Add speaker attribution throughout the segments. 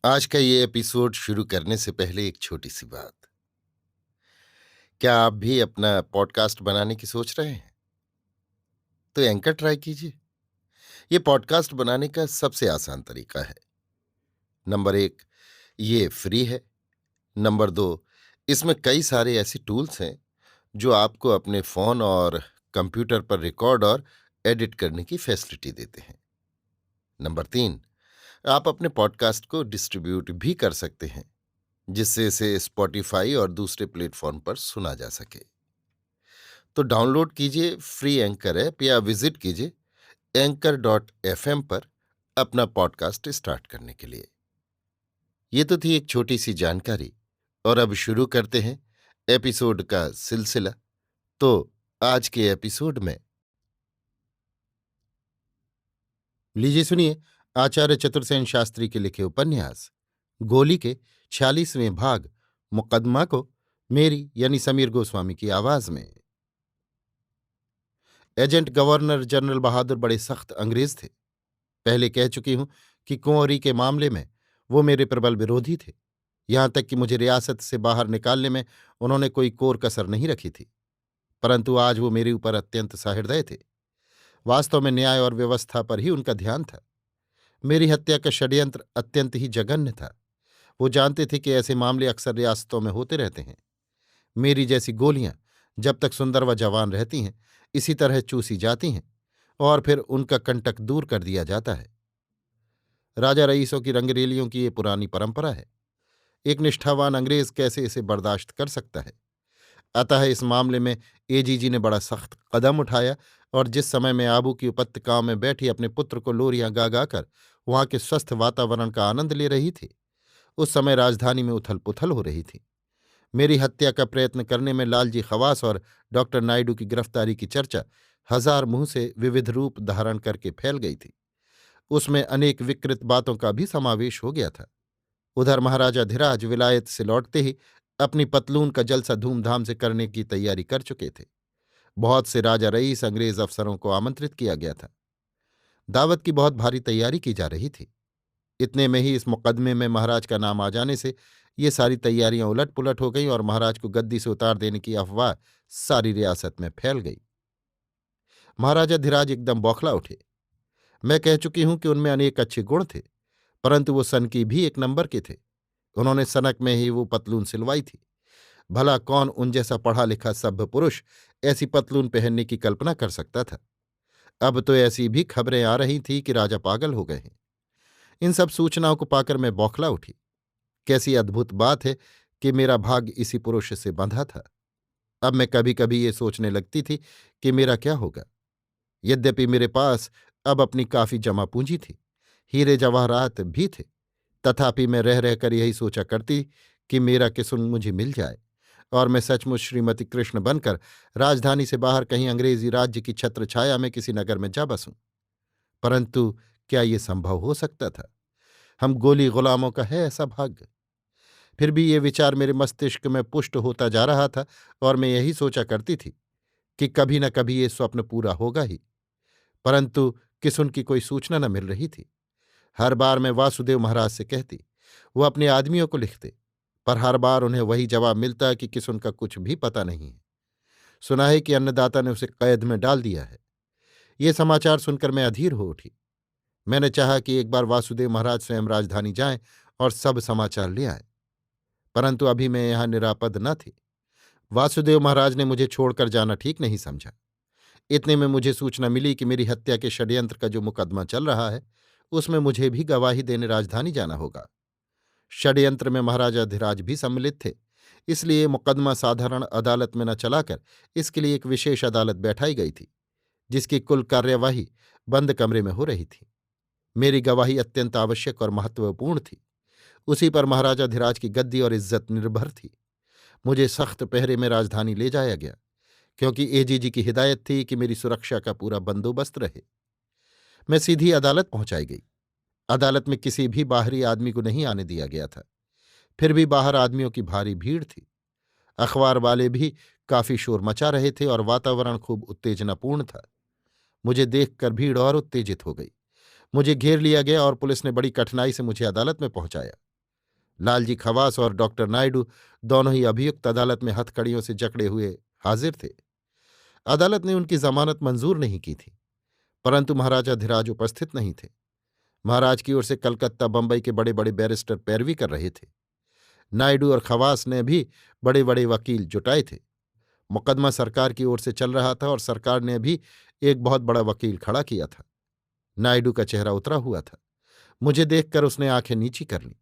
Speaker 1: आज का ये एपिसोड शुरू करने से पहले एक छोटी सी बात। क्या आप भी अपना पॉडकास्ट बनाने की सोच रहे हैं? तो एंकर ट्राई कीजिए। ये पॉडकास्ट बनाने का सबसे आसान तरीका है। नंबर एक, ये फ्री है। नंबर दो, इसमें कई सारे ऐसे टूल्स हैं जो आपको अपने फोन और कंप्यूटर पर रिकॉर्ड और एडिट करने की फैसिलिटी देते हैं। नंबर तीन, आप अपने पॉडकास्ट को डिस्ट्रीब्यूट भी कर सकते हैं, जिससे इसे स्पॉटिफाई और दूसरे प्लेटफॉर्म पर सुना जा सके। तो डाउनलोड कीजिए फ्री एंकर ऐप या विजिट कीजिए anchor.fm पर अपना पॉडकास्ट स्टार्ट करने के लिए। ये तो थी एक छोटी सी जानकारी, और अब शुरू करते हैं एपिसोड का सिलसिला। तो आज के एपिसोड में लीजिए सुनिए आचार्य चतुर्सेन शास्त्री के लिखे उपन्यास गोली के 46वें भाग मुकदमा को मेरी यानी समीर गोस्वामी की आवाज में। एजेंट गवर्नर जनरल बहादुर बड़े सख्त अंग्रेज थे। पहले कह चुकी हूं कि कुंवरी के मामले में वो मेरे प्रबल विरोधी थे। यहां तक कि मुझे रियासत से बाहर निकालने में उन्होंने कोई कोर कसर नहीं रखी थी। परंतु आज वो मेरे ऊपर अत्यंत सहृदय थे। वास्तव में न्याय और व्यवस्था पर ही उनका ध्यान था। मेरी हत्या का षड्यंत्र अत्यंत ही जघन्य था। वो जानते थे कि ऐसे मामले अक्सर रियासतों में होते रहते हैं। मेरी जैसी गोलियां जब तक सुंदर व जवान रहती हैं, इसी तरह चूसी जाती हैं और फिर उनका कंटक दूर कर दिया जाता है। राजा रईसों की रंगरेलियों की ये पुरानी परंपरा है। एक निष्ठावान अंग्रेज कैसे इसे बर्दाश्त कर सकता है। अतः इस मामले में एजीजी ने बड़ा सख्त कदम उठाया, और जिस समय मैं आबू की उपत्यकाओं में बैठी अपने पुत्र को लोरियां गा गाकर वहां के स्वस्थ वातावरण का आनंद ले रही थी, उस समय राजधानी में उथल पुथल हो रही थी। मेरी हत्या का प्रयत्न करने में लालजी खवास और डॉक्टर नायडू की गिरफ्तारी की चर्चा हजार मुंह से विविध रूप धारण करके फैल गई थी। उसमें अनेक विकृत बातों का भी समावेश हो गया था। उधर महाराजा धीराज विलायत से लौटते ही अपनी पतलून का जलसा धूमधाम से करने की तैयारी कर चुके थे। बहुत से राजा रईस अंग्रेज अफसरों को आमंत्रित किया गया था। दावत की बहुत भारी तैयारी की जा रही थी। इतने में ही इस मुकदमे में महाराज का नाम आ जाने से ये सारी तैयारियां उलट पुलट हो गईं और महाराज को गद्दी से उतार देने की अफवाह सारी रियासत में फैल गई। महाराजा धीराज एकदम बौखला उठे। मैं कह चुकी हूं कि उनमें अनेक अच्छे गुण थे, परंतु वो सनकी भी एक नंबर के थे। उन्होंने सनक में ही वो पतलून सिलवाई थी। भला कौन उन जैसा पढ़ा लिखा सभ्य पुरुष ऐसी पतलून पहनने की कल्पना कर सकता था। अब तो ऐसी भी खबरें आ रही थी कि राजा पागल हो गए हैं। इन सब सूचनाओं को पाकर मैं बौखला उठी। कैसी अद्भुत बात है कि मेरा भाग्य इसी पुरुष से बंधा था। अब मैं कभी कभी ये सोचने लगती थी कि मेरा क्या होगा। यद्यपि मेरे पास अब अपनी काफी जमा पूंजी थी, हीरे जवाहरात भी थे, तथापि मैं रह रहकर यही सोचा करती कि मेरा किसुन मुझे मिल जाए और मैं सचमुच श्रीमती कृष्ण बनकर राजधानी से बाहर कहीं अंग्रेजी राज्य की छत्र छाया में किसी नगर में जा बसूं। परंतु क्या ये संभव हो सकता था? हम गोली गुलामों का है ऐसा भाग्य। फिर भी ये विचार मेरे मस्तिष्क में पुष्ट होता जा रहा था, और मैं यही सोचा करती थी कि कभी न कभी ये स्वप्न पूरा होगा ही। परंतु किस उनकी कोई सूचना न मिल रही थी। हर बार मैं वासुदेव महाराज से कहती, वो अपने आदमियों को लिखते, पर हर बार उन्हें वही जवाब मिलता कि किस उनका कुछ भी पता नहीं है। सुना है कि अन्नदाता ने उसे कैद में डाल दिया है। ये समाचार सुनकर मैं अधीर हो उठी। मैंने चाहा कि एक बार वासुदेव महाराज स्वयं राजधानी जाएं और सब समाचार ले आएं, परंतु अभी मैं यहाँ निरापद न थी। वासुदेव महाराज ने मुझे छोड़कर जाना ठीक नहीं समझा। इतने में मुझे सूचना मिली कि मेरी हत्या के षड्यंत्र का जो मुकदमा चल रहा है, उसमें मुझे भी गवाही देने राजधानी जाना होगा। षड्यंत्र में महाराजा धीराज भी सम्मिलित थे, इसलिए मुकदमा साधारण अदालत में न चलाकर इसके लिए एक विशेष अदालत बैठाई गई थी, जिसकी कुल कार्यवाही बंद कमरे में हो रही थी। मेरी गवाही अत्यंत आवश्यक और महत्वपूर्ण थी। उसी पर महाराजा धीराज की गद्दी और इज्जत निर्भर थी। मुझे सख्त पहरे में राजधानी ले जाया गया, क्योंकि एजीजी की हिदायत थी कि मेरी सुरक्षा का पूरा बंदोबस्त रहे। मैं सीधी अदालत पहुंचाई गई। अदालत में किसी भी बाहरी आदमी को नहीं आने दिया गया था। फिर भी बाहर आदमियों की भारी भीड़ थी। अखबार वाले भी काफी शोर मचा रहे थे और वातावरण खूब उत्तेजनापूर्ण था। मुझे देखकर भीड़ और उत्तेजित हो गई। मुझे घेर लिया गया और पुलिस ने बड़ी कठिनाई से मुझे अदालत में पहुंचाया। लालजी खवास और डॉक्टर नायडू दोनों ही अभियुक्त अदालत में हथकड़ियों से जकड़े हुए हाजिर थे। अदालत ने उनकी जमानत मंजूर नहीं की थी, परंतु महाराजाधिराज उपस्थित नहीं थे। महाराज की ओर से कलकत्ता बंबई के बड़े बड़े बैरिस्टर पैरवी कर रहे थे। नायडू और खवास ने भी बड़े बड़े वकील जुटाए थे। मुकदमा सरकार की ओर से चल रहा था और सरकार ने भी एक बहुत बड़ा वकील खड़ा किया था। नायडू का चेहरा उतरा हुआ था। मुझे देखकर उसने आंखें नीची कर लीं।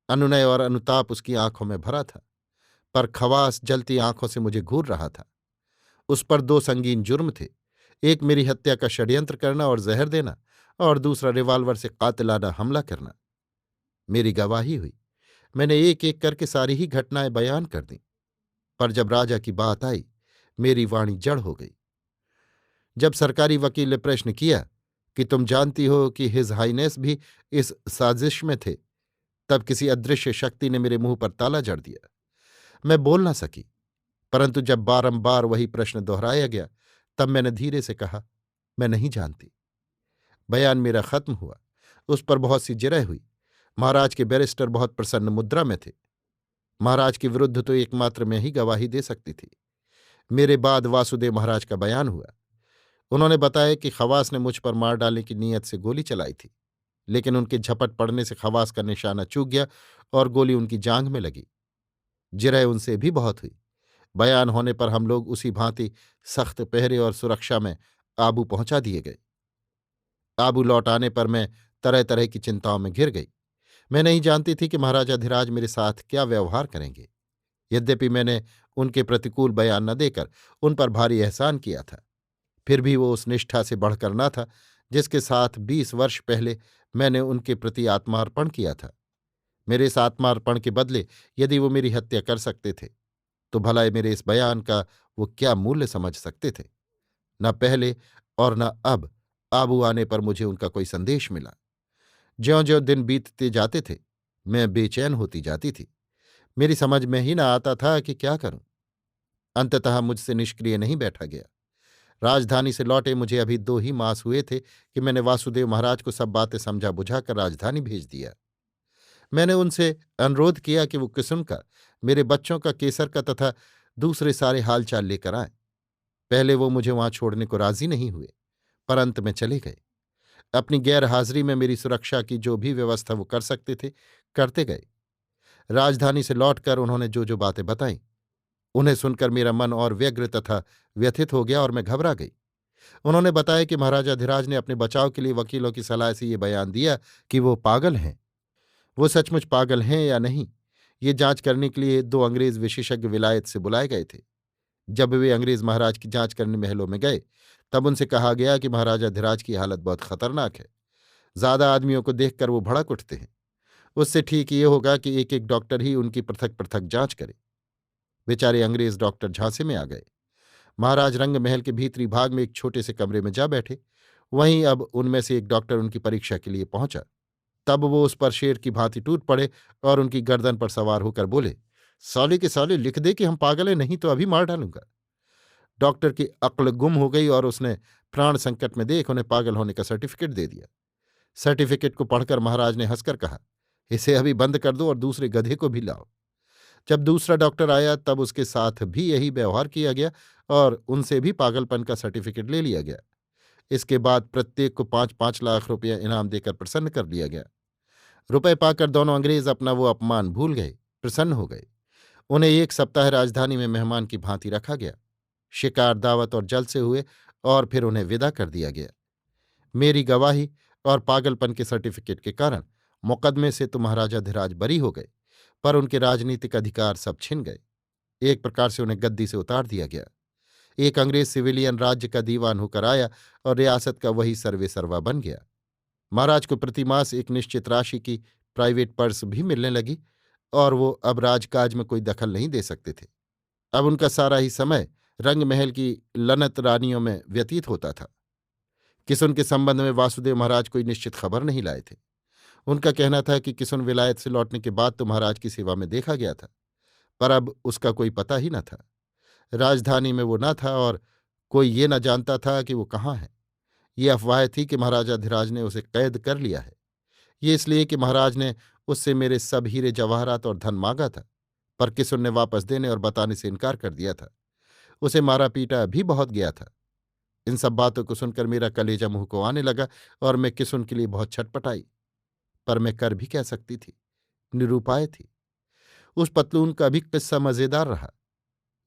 Speaker 1: अनुनय और अनुताप उसकी आंखों में भरा था, पर खवास जलती आंखों से मुझे घूर रहा था। उस पर दो संगीन जुर्म थे, एक मेरी हत्या का षड्यंत्र करना और जहर देना, और दूसरा रिवाल्वर से कातिलाना हमला करना। मेरी गवाही हुई। मैंने एक एक करके सारी ही घटनाएं बयान कर दी, पर जब राजा की बात आई, मेरी वाणी जड़ हो गई। जब सरकारी वकील ने प्रश्न किया कि तुम जानती हो कि हिज हाइनेस भी इस साजिश में थे, तब किसी अदृश्य शक्ति ने मेरे मुंह पर ताला जड़ दिया। मैं बोल ना सकी, परंतु जब बारंबार वही प्रश्न दोहराया गया, तब मैंने धीरे से कहा, मैं नहीं जानती। बयान मेरा खत्म हुआ। उस पर बहुत सी जिरह हुई। महाराज के बैरिस्टर बहुत प्रसन्न मुद्रा में थे। महाराज के विरुद्ध तो एकमात्र मैं ही गवाही दे सकती थी। मेरे बाद वासुदेव महाराज का बयान हुआ। उन्होंने बताया कि खवास ने मुझ पर मार डालने की नीयत से गोली चलाई थी, लेकिन उनके झपट पड़ने से खवास का निशाना चूक गया और गोली उनकी जांघ में लगी। जिरह उनसे भी बहुत हुई। बयान होने पर हम लोग उसी भांति सख्त पहरे और सुरक्षा में आबू पहुंचा दिए गए। आबू लौट आने पर मैं तरह तरह की चिंताओं में घिर गई। मैं नहीं जानती थी कि महाराजाधिराज मेरे साथ क्या व्यवहार करेंगे। यद्यपि मैंने उनके प्रतिकूल बयान न देकर उन पर भारी एहसान किया था, फिर भी वो उस निष्ठा से बढ़कर न था जिसके साथ 20 वर्ष पहले मैंने उनके प्रति आत्मार्पण किया था। मेरे इस आत्मार्पण के बदले यदि वो मेरी हत्या कर सकते थे, तो भला मेरे इस बयान का वो क्या मूल्य समझ सकते थे। न पहले और न अब आबू आने पर मुझे उनका कोई संदेश मिला। ज्यों ज्यों दिन बीतते जाते थे, मैं बेचैन होती जाती थी। मेरी समझ में ही न आता था कि क्या करूं। अंततः मुझसे निष्क्रिय नहीं बैठा गया। राजधानी से लौटे मुझे अभी 2 ही मास हुए थे कि मैंने वासुदेव महाराज को सब बातें समझा बुझाकर राजधानी भेज दिया। मैंने उनसे अनुरोध किया कि वो किस्म का, मेरे बच्चों का, केसर का तथा दूसरे सारे हालचाल लेकर आए। पहले वो मुझे वहां छोड़ने को राजी नहीं हुए, पर अंत में चले गए। अपनी गैर हाजिरी में मेरी सुरक्षा की जो भी व्यवस्था वो कर सकते थे, करते गए। राजधानी से लौटकर उन्होंने जो जो बातें बताईं, उन्हें सुनकर मेरा मन और व्यग्र तथा व्यथित हो गया और मैं घबरा गई। उन्होंने बताया कि महाराजाधिराज ने अपने बचाव के लिए वकीलों की सलाह से ये बयान दिया कि वो पागल हैं। वो सचमुच पागल हैं या नहीं, ये जांच करने के लिए 2 अंग्रेज विशेषज्ञ विलायत से बुलाए गए थे। जब वे अंग्रेज महाराज की जांच करने महलों में गए, तब उनसे कहा गया कि महाराजाधिराज की हालत बहुत खतरनाक है। ज्यादा आदमियों को देखकर वो भड़क उठते हैं। उससे ठीक ये होगा कि एक एक डॉक्टर ही उनकी पृथक पृथक जांच करे। बेचारे अंग्रेज डॉक्टर झांसे में आ गए। महाराज रंग महल के भीतरी भाग में एक छोटे से कमरे में जा बैठे। वहीं अब उनमें से एक डॉक्टर उनकी परीक्षा के लिए पहुंचा। तब वो उस पर शेर की भांति टूट पड़े और उनकी गर्दन पर सवार होकर बोले, साले के साले लिख दे कि हम पागल हैं, नहीं तो अभी मार डालूंगा। डॉक्टर की अक्ल गुम हो गई और उसने प्राण संकट में देख उन्हें पागल होने का सर्टिफिकेट दे दिया। सर्टिफिकेट को पढ़कर महाराज ने हंसकर कहा, इसे अभी बंद कर दो और दूसरे गधे को भी लाओ। जब दूसरा डॉक्टर आया तब उसके साथ भी यही व्यवहार किया गया और उनसे भी पागलपन का सर्टिफिकेट ले लिया गया। इसके बाद प्रत्येक को 5-5 लाख रुपया इनाम देकर प्रसन्न कर लिया गया। रुपए पाकर दोनों अंग्रेज अपना वो अपमान भूल गए, प्रसन्न हो गए। उन्हें 1 सप्ताह राजधानी में मेहमान की भांति रखा गया। शिकार, दावत और जलसे हुए और फिर उन्हें विदा कर दिया गया। मेरी गवाही और पागलपन के सर्टिफिकेट के कारण मुकदमे से तो महाराजाधिराज बरी हो गए, पर उनके राजनीतिक अधिकार सब छिन गए। एक प्रकार से उन्हें गद्दी से उतार दिया गया। एक अंग्रेज सिविलियन राज्य का दीवान होकर आया और रियासत का वही सर्वेसर्वा बन गया। महाराज को प्रतिमास एक निश्चित राशि की प्राइवेट पर्स भी मिलने लगी और वो अब राजकाज में कोई दखल नहीं दे सकते थे। अब उनका सारा ही समय रंगमहल की लनत रानियों में व्यतीत होता था। किसुन के संबंध में वासुदेव महाराज कोई निश्चित खबर नहीं लाए थे। उनका कहना था कि किसुन विलायत से लौटने के बाद तो महाराज की सेवा में देखा गया था, पर अब उसका कोई पता ही न था। राजधानी में वो न था और कोई ये न जानता था कि वो कहाँ है। ये अफवाह थी कि महाराजाधिराज ने उसे कैद कर लिया है। ये इसलिए कि महाराज ने उससे मेरे सब हीरे जवाहरात और धन मांगा था, पर किसुन ने वापस देने और बताने से इनकार कर दिया था। उसे मारा पीटा भी बहुत गया था। इन सब बातों को सुनकर मेरा कलेजा मुंह को आने लगा और मैं किसुन के लिए बहुत छटपटाई। पर मैं कर भी कह सकती थी, निरुपाय थी। उस पतलून का भी किस्सा मजेदार रहा।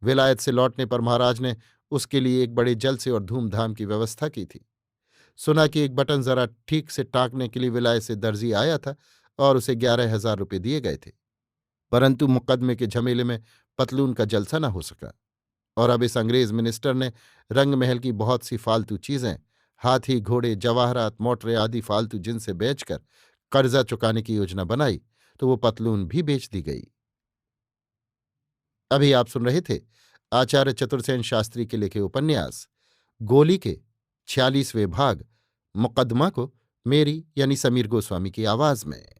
Speaker 1: विलायत से लौटने पर महाराज ने उसके लिए एक बड़े जलसे और धूमधाम की व्यवस्था की थी। सुना कि एक बटन जरा ठीक से टाँकने के लिए विलायत से दर्जी आया था और उसे 11,000 रुपये दिए गए थे। परंतु मुकदमे के झमेले में पतलून का जलसा न हो सका और अब इस अंग्रेज मिनिस्टर ने रंग महल की बहुत सी फालतू चीजें, हाथी घोड़े जवाहरात मोटरें आदि फालतू जिनसे बेचकर कर्जा चुकाने की योजना बनाई, तो वो पतलून भी बेच दी गई। अभी आप सुन रहे थे आचार्य चतुर्सेन शास्त्री के लिखे उपन्यास गोली के 46वें भाग मुकदमा को मेरी यानी समीर गोस्वामी की आवाज में।